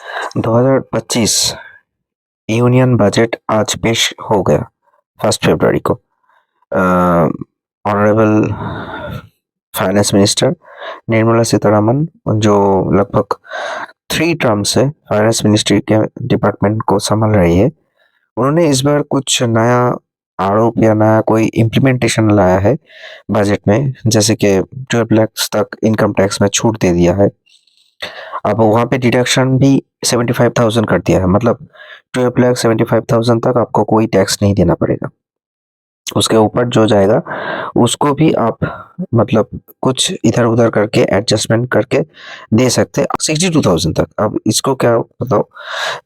2025 union budget आज पेश हो गया 1 फरवरी को। Honourable finance minister Nirmala Sitharaman, जो लगभग 3 टर्म से फाइनेंस मिनिस्ट्री के डिपार्टमेंट को संभाल रही है, उन्होंने इस बार कुछ नया आरोप या नया कोई इम्प्लीमेंटेशन लाया है बजट में, जैसे कि 12 लाख तक इनकम टैक्स में छूट दे दिया है। अब वहाँ पे डिडक्शन भी 75,000 कर दिया है, मतलब 12,75,000 तक आपको कोई टैक्स नहीं देना पड़ेगा। उसके ऊपर जो जाएगा उसको भी आप मतलब कुछ इधर उधर करके एडजस्टमेंट करके दे सकते 62,000 तक। अब इसको क्या बताओ,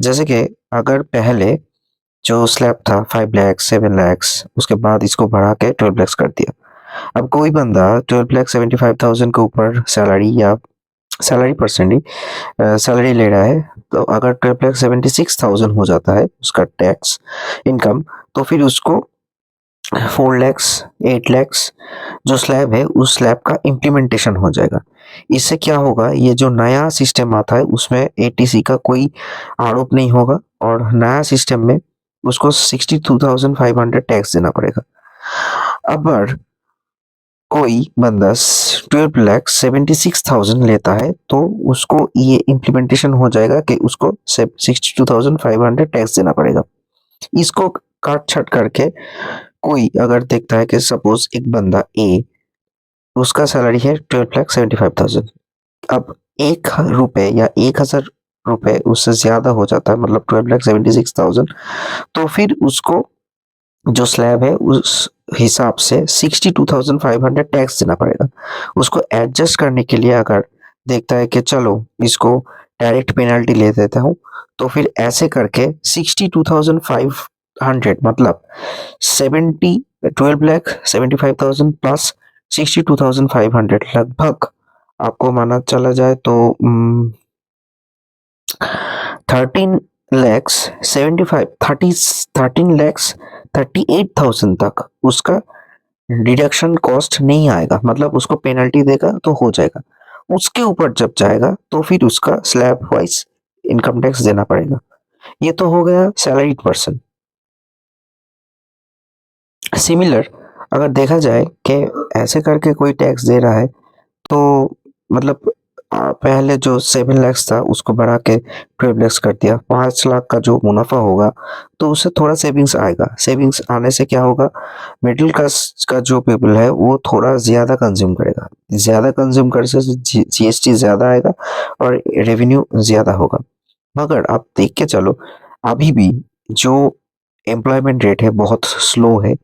जैसे कि अगर पहले जो स्लैब था 5 लाख 7 लाख, उसके बाद इसको बढ़ा के 12 लाख कर दिया। अब कोई बंदा 12,75,000 के ऊपर सैलरी या सैलरी परसेंट ही सैलरी ले रहा है, तो अगर 12,76,000 हो जाता है उसका टैक्स इनकम, तो फिर उसको 4 लैक्स 8 लैक्स जो स्लैब है उस स्लैब का इम्प्लीमेंटेशन हो जाएगा। इससे क्या होगा, ये जो नया सिस्टम आता है उसमें एटीसी का कोई आरोप नहीं होगा और नया सिस्टम में उसको 62,500 टैक्स देना पड़ेगा। अगर कोई बंदा 12,76,000 लेता है तो उसको ये इम्प्लीमेंटेशन हो जाएगा कि उसको 62,500 टैक्स देना पड़ेगा। इसको काट छट करके कोई अगर देखता है कि सपोज एक बंदा ए, उसका सैलरी है 12,75,000, अब 1 रुपए या 1,000 रुपए उससे ज्यादा हो जाता है, मतलब 12,76,000, तो फिर उसको जो स्लैब है उस हिसाब से 62,500 टैक्स देना पड़ेगा। उसको एडजस्ट करने के लिए अगर देखता है कि चलो इसको डायरेक्ट पेनल्टी ले देता हूँ, तो फिर ऐसे करके 62,500 मतलब 12,75,000 प्लस 62,500 लगभग आपको माना चला जाए तो 13,38,000 तक उसका डिडक्शन कॉस्ट नहीं आएगा, मतलब उसको पेनल्टी देगा तो हो जाएगा। उसके ऊपर जब जाएगा तो फिर उसका स्लैब वाइज इनकम टैक्स देना पड़ेगा। ये तो हो गया सैलरीड पर्सन। सिमिलर अगर देखा जाए कि ऐसे करके कोई टैक्स दे रहा है, तो मतलब पहले जो 7 लाख था उसको बढ़ा के 12 लाख कर दिया, 5 लाख का जो मुनाफा होगा तो उससे थोड़ा सेविंग्स आएगा। सेविंग्स आने से क्या होगा, मिडिल क्लास का जो पीपल है वो थोड़ा ज़्यादा कंज्यूम करेगा, ज़्यादा कंज्यूम करने से जीएसटी ज़्यादा आएगा और रेवेन्यू ज़्यादा होगा। मगर आप देख के चलो, अभी भी जो एम्प्लॉयमेंट रेट है बहुत स्लो है,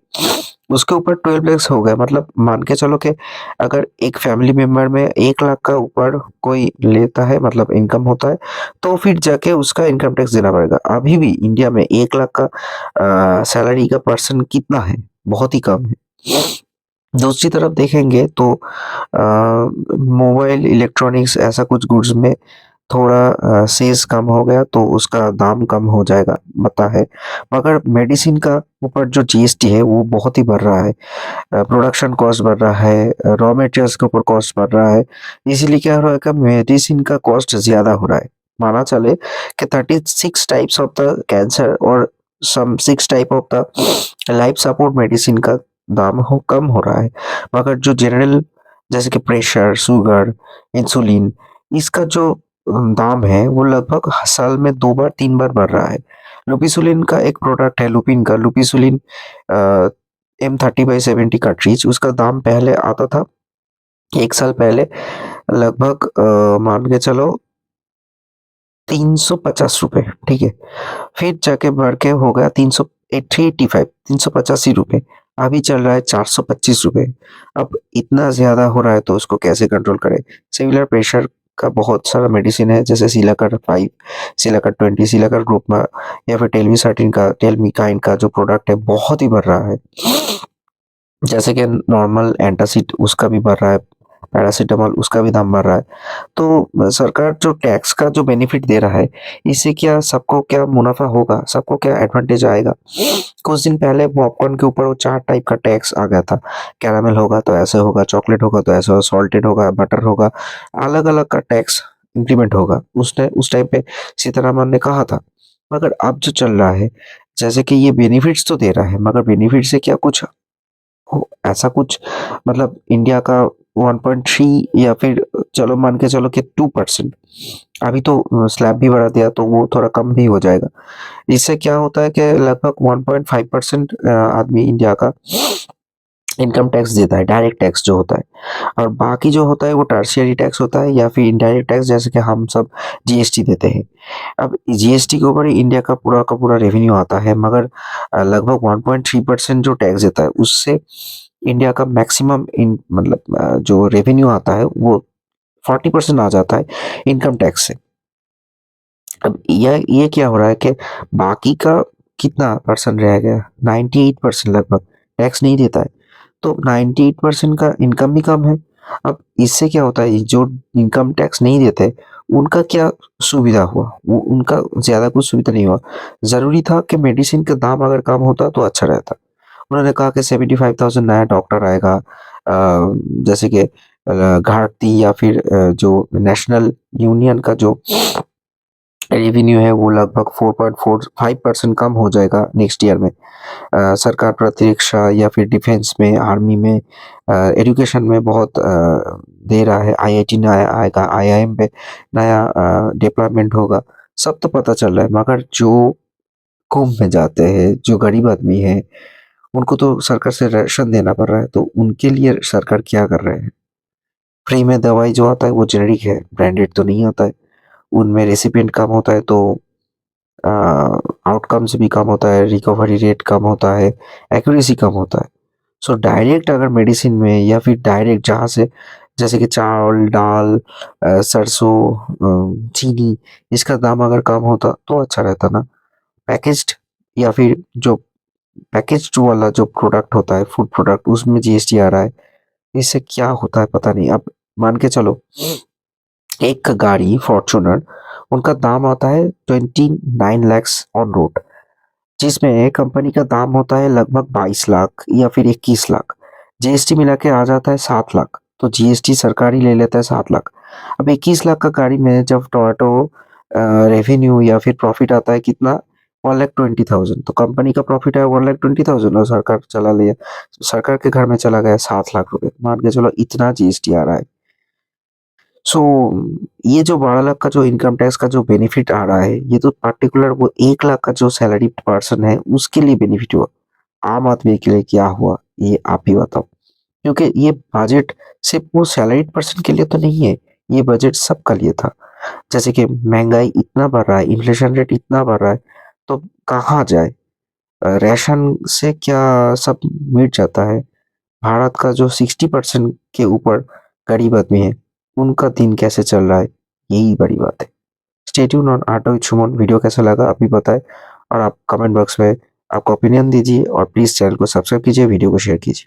उसके ऊपर 12 लैक्स हो गए, मतलब मान के चलो कि अगर एक फैमिली मेंबर में 1 लाख का ऊपर कोई लेता है, मतलब इनकम होता है, तो फिर जाके उसका इनकम टैक्स देना पड़ेगा। अभी भी इंडिया में 1 लाख का सैलरी का पर्सन कितना है, बहुत ही कम है। दूसरी तरफ देखेंगे तो मोबाइल इलेक्ट्रॉनिक्स ऐसा कुछ गुड्स में थोड़ा सेल्स कम हो गया तो उसका दाम कम हो जाएगा पता है, मगर मेडिसिन का ऊपर जो जीएसटी है वो बहुत ही बढ़ रहा है। प्रोडक्शन कॉस्ट बढ़ रहा है, रॉ मटेरियल्स के ऊपर कॉस्ट बढ़ रहा है, इसीलिए क्या हो रहा है कि मेडिसिन का कॉस्ट ज़्यादा हो रहा है। माना चले कि 36 टाइप्स ऑफ द कैंसर और सम 6 type of the life support medicine का दाम कम हो रहा है, मगर जो जनरल जैसे कि प्रेशर, शुगर, इंसुलिन, इसका जो दाम है वो लगभग साल में 2 बार 3 बार बढ़ रहा है। लुपिसुलिन का एक प्रोडक्ट है लुपिन का, लुपिसुलिन M30/70 कार्ट्रिज, उसका दाम पहले आता था 1 साल पहले लगभग मान के चलो 350 रुपए, ठीक है। फिर जाके बढ़ के हो गया 385 385 रुपए, अभी चल रहा है 425 रुपए। अब इतना ज़्यादा हो रहा है तो उसको कैसे कंट्रोल करें। सिमिलर प्रेशर का बहुत सारा मेडिसिन है, जैसे सिलाकर 5, सिलाकर 20, सिलाकर ग्रुप में, या फिर टेलमिसार्टिन का, टेलमिकाइन का जो प्रोडक्ट है बहुत ही बढ़ रहा है। जैसे कि नॉर्मल एंटासिड उसका भी बढ़ रहा है, पैरासिटामोल उसका भी दाम बढ़ रहा है। तो सरकार जो टैक्स का जो बेनिफिट दे रहा है, इससे क्या सबको क्या मुनाफा होगा, सबको क्या एडवांटेज आएगा। कुछ दिन पहले पॉपकॉर्न के ऊपर वो 4 टाइप का टैक्स आ गया था, कैरामल होगा तो ऐसे होगा, चॉकलेट होगा तो ऐसे होगा, सॉल्टेड होगा, बटर होगा, अलग अलग का टैक्स इम्प्लीमेंट होगा, उस टाइम पे सीतारामन ने कहा था। मगर अब जो चल रहा है, जैसे कि ये बेनिफिट्स तो दे रहा है, मगर बेनिफिट से क्या कुछ ऐसा कुछ मतलब इंडिया का 1.3 या फिर चलो मान के चलो कि 2%, अभी तो स्लैब भी बढ़ा दिया तो वो थोड़ा कम भी हो जाएगा। इससे क्या होता है कि लगभग 1.5% आदमी इंडिया का इनकम टैक्स देता है, डायरेक्ट टैक्स जो होता है, और बाकी जो होता है वो टर्शियरी टैक्स होता है या फिर इनडायरेक्ट टैक्स, जैसे कि हम सब जीएसटी देते हैं। अब जीएसटी के ऊपर ही इंडिया का पूरा रेवेन्यू आता है, मगर लगभग 1.3% जो टैक्स देता है उससे इंडिया का मैक्सिमम इन मतलब जो रेवेन्यू आता है वो 40% आ जाता है इनकम टैक्स से। अब ये क्या हो रहा है कि बाकी का कितना परसेंट रह गया, 98% लगभग टैक्स नहीं देता है, तो 98% का इनकम भी कम है। अब इससे क्या होता है, जो इनकम टैक्स नहीं देते उनका क्या सुविधा हुआ, वो उनका ज़्यादा कुछ सुविधा नहीं हुआ। ज़रूरी था कि मेडिसिन का दाम अगर कम होता तो अच्छा रहता। उन्होंने कहा कि 75,000 नया डॉक्टर आएगा, जैसे कि घाटी या फिर जो नेशनल यूनियन का जो रेवेन्यू है वो लगभग 4.45% कम हो जाएगा नेक्स्ट ईयर में। सरकार प्रतिरक्षा या फिर डिफेंस में, आर्मी में, एजुकेशन में बहुत दे रहा है। आईआईटी नया आएगा, आईआईएम पे नया डिप्लॉयमेंट होगा, सब तो पता चल रहा है। मगर जो कुंभ में जाते हैं, जो गरीब आदमी है, उनको तो सरकार से राशन देना पड़ रहा है, तो उनके लिए सरकार क्या कर रहे हैं? फ्री में दवाई जो आता है वो जेनेरिक है, ब्रांडेड तो नहीं आता है। उनमें रेसिपिएंट कम होता है तो आउटकम्स भी कम होता है, रिकवरी रेट कम होता है, एक्यूरेसी कम होता है। सो डायरेक्ट अगर मेडिसिन में या फिर डायरेक्ट जहाँ से, जैसे कि चावल, दाल, सरसों, चीनी, इसका दाम अगर कम होता तो अच्छा रहता ना। पैकेज्ड या फिर जो पैकेज्ड वाला जो प्रोडक्ट होता है, फूड प्रोडक्ट, उसमें जीएसटी आ रहा है। इससे क्या होता है पता नहीं। अब मान के चलो एक गाड़ी फॉर्च्यूनर, उनका दाम आता है 29 लैक्स ऑन रोड, जिसमें कंपनी का दाम होता है लगभग 22 लाख या फिर 21 लाख। जीएसटी मिला के आ जाता है 7 लाख, तो जीएसटी सरकार ही ले लेता है 7 लाख। अब 21 लाख का गाड़ी में जब टोयोटो रेवेन्यू या फिर प्रॉफिट आता है कितना, 1,20,000, तो कंपनी का प्रॉफिट है 1,20,000 और सरकार चला लिया, सरकार के घर में चला गया 7 लाख रुपए। मान के चलो इतना जीएसटी आ रहा है। सो ये जो 12 लाख का जो इनकम टैक्स का जो बेनिफिट आ रहा है, ये तो पर्टिकुलर वो 1 लाख का जो सैलरी पर्सन है उसके लिए बेनिफिट हुआ। आम आदमी के लिए क्या हुआ, ये आप ही बताओ। क्योंकि ये बजट सिर्फ वो सैलरीड पर्सन के लिए तो नहीं है, ये बजट सबका लिए था। जैसे कि महंगाई इतना बढ़ रहा है, इन्फ्लेशन रेट इतना बढ़ रहा है, तो कहाँ जाए? राशन से क्या सब मिट जाता है? भारत का जो 60% के ऊपर गरीब आदमी है, उनका दिन कैसे चल रहा है, यही बड़ी बात है। Stay tune on art with Suman. Video कैसा लगा आप भी बताएं, और आप कमेंट बॉक्स में आपका ओपिनियन दीजिए, और प्लीज़ चैनल को सब्सक्राइब कीजिए, वीडियो को शेयर कीजिए।